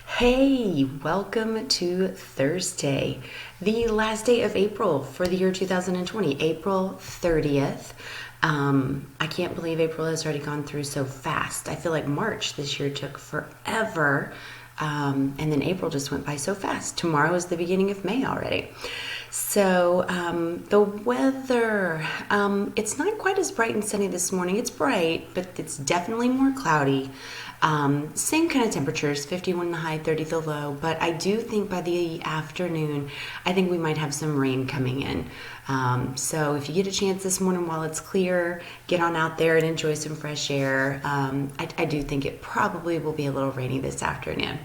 Hey, welcome to Thursday, the last day of April for the year 2020, April 30th. I can't believe April has already gone through so fast. I feel like March this year took forever, and then April just went by so fast. Tomorrow is the beginning of May already. So, the weather, it's not quite as bright and sunny this morning. It's bright, but it's definitely more cloudy. Same kind of temperatures, 51 the high, 30 the low, but I do think by the afternoon, I think we might have some rain coming in. So if you get a chance this morning while it's clear, get on out there and enjoy some fresh air. I do think it probably will be a little rainy this afternoon.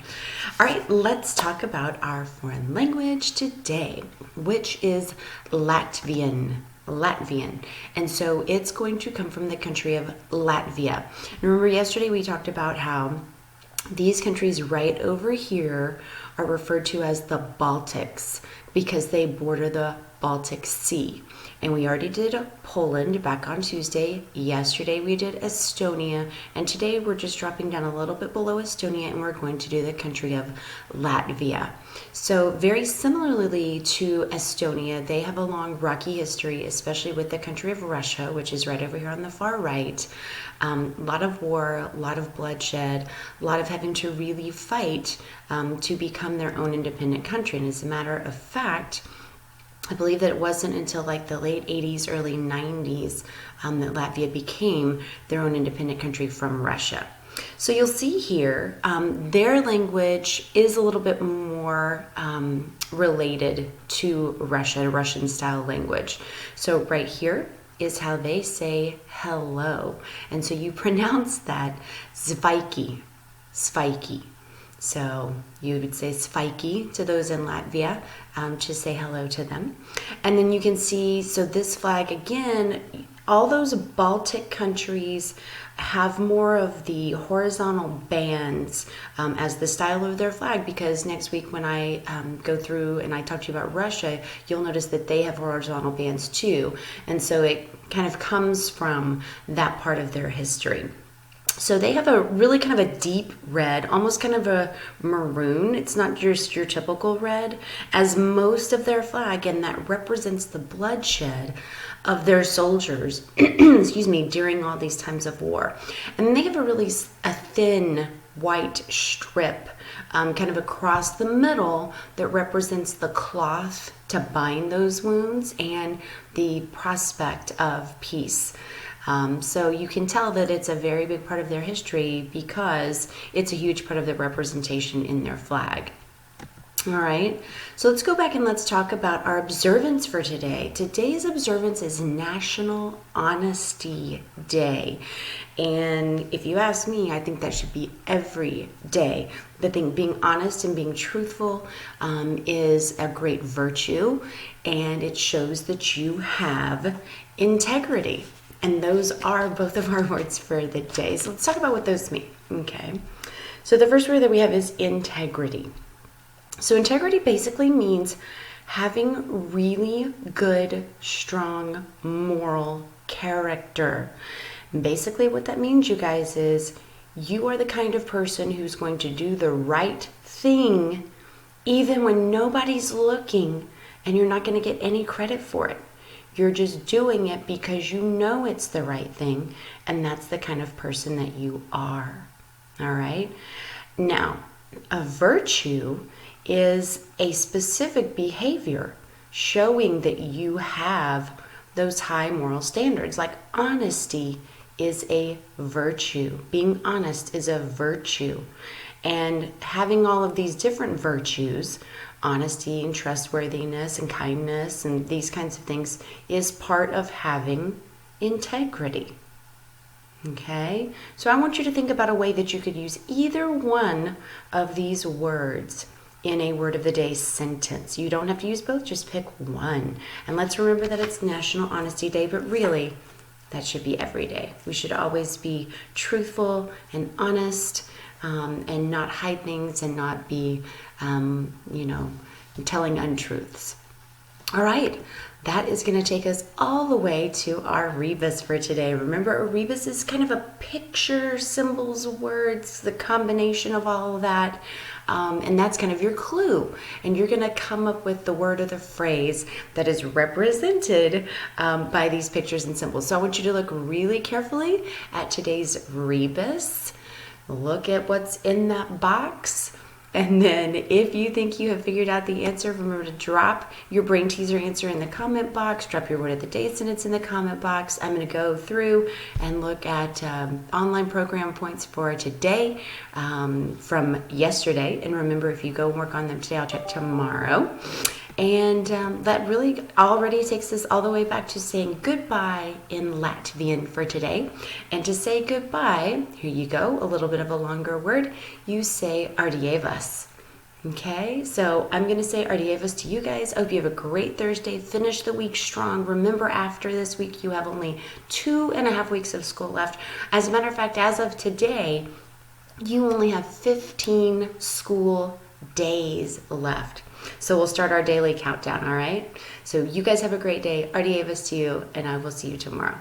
All right, let's talk about our foreign language today, which is Latvian. And so it's going to come from the country of Latvia. Remember yesterday we talked about how these countries right over here are referred to as the Baltics because they border the Baltic Sea. And we already did Poland back on Tuesday. Yesterday we did Estonia. And today we're just dropping down a little bit below Estonia and we're going to do the country of Latvia. So very similarly to Estonia, they have a long rocky history, especially with the country of Russia, which is right over here on the far right. A lot of war, a lot of bloodshed, a lot of having to really fight to become their own independent country. And as a matter of fact, I believe that it wasn't until like the late 80s, early 90s that Latvia became their own independent country from Russia. So you'll see here, their language is a little bit more related to Russia, Russian style language. So right here is how they say hello. And so you pronounce that Zvaiki. So you would say Sveiki to those in Latvia to say hello to them. And then you can see, so this flag again, all those Baltic countries have more of the horizontal bands as the style of their flag, because next week when I go through and I talk to you about Russia, you'll notice that they have horizontal bands too. And so it kind of comes from that part of their history. So they have a really kind of a deep red, almost kind of a maroon. It's not just your typical red, as most of their flag, and that represents the bloodshed of their soldiers, excuse me, during all these times of war. And then they have a thin white strip kind of across the middle that represents the cloth to bind those wounds and the prospect of peace. So you can tell that it's a very big part of their history because it's a huge part of the representation in their flag. All right, so let's go back and let's talk about our observance for today. Today's observance is National Honesty Day. And if you ask me, I think that should be every day. The thing, being honest and being truthful is a great virtue, and it shows that you have integrity. And those are both of our words for the day. So let's talk about what those mean. Okay. So the first word that we have is integrity. So integrity basically means having really good, strong, moral character. And basically what that means, you guys, is you are the kind of person who's going to do the right thing even when nobody's looking, and you're not going to get any credit for it. You're just doing it because you know it's the right thing, and that's the kind of person that you are. All right? Now, a virtue is a specific behavior showing that you have those high moral standards. Like honesty is a virtue. Being honest is a virtue. And having all of these different virtues, honesty and trustworthiness and kindness and these kinds of things, is part of having integrity. Okay? So I want you to think about a way that you could use either one of these words in a word of the day sentence. You don't have to use both, just pick one. And let's remember that it's National Honesty Day, but really, that should be every day. We should always be truthful and honest, and not hide things and not be, telling untruths. All right, that is going to take us all the way to our rebus for today. Remember, a rebus is kind of a picture, symbols, words, the combination of all of that. And that's kind of your clue. And you're going to come up with the word or the phrase that is represented by these pictures and symbols. So I want you to look really carefully at today's rebus. Look at what's in that box. And then if you think you have figured out the answer, remember to drop your brain teaser answer in the comment box. Drop your word of the day sentence in the comment box. I'm going to go through and look at online program points for today from yesterday. And remember, if you go work on them today, I'll check tomorrow. And that really already takes us all the way back to saying goodbye in Latvian for today. And to say goodbye, here you go, a little bit of a longer word. You say ardievas. Okay, so I'm going to say ardievas to you guys. I hope you have a great Thursday. Finish the week strong. Remember, after this week, you have only 2.5 weeks of school left. As a matter of fact, as of today, you only have 15 school days left. So we'll start our daily countdown, all right? So you guys have a great day. Ardievas to you, and I will see you tomorrow.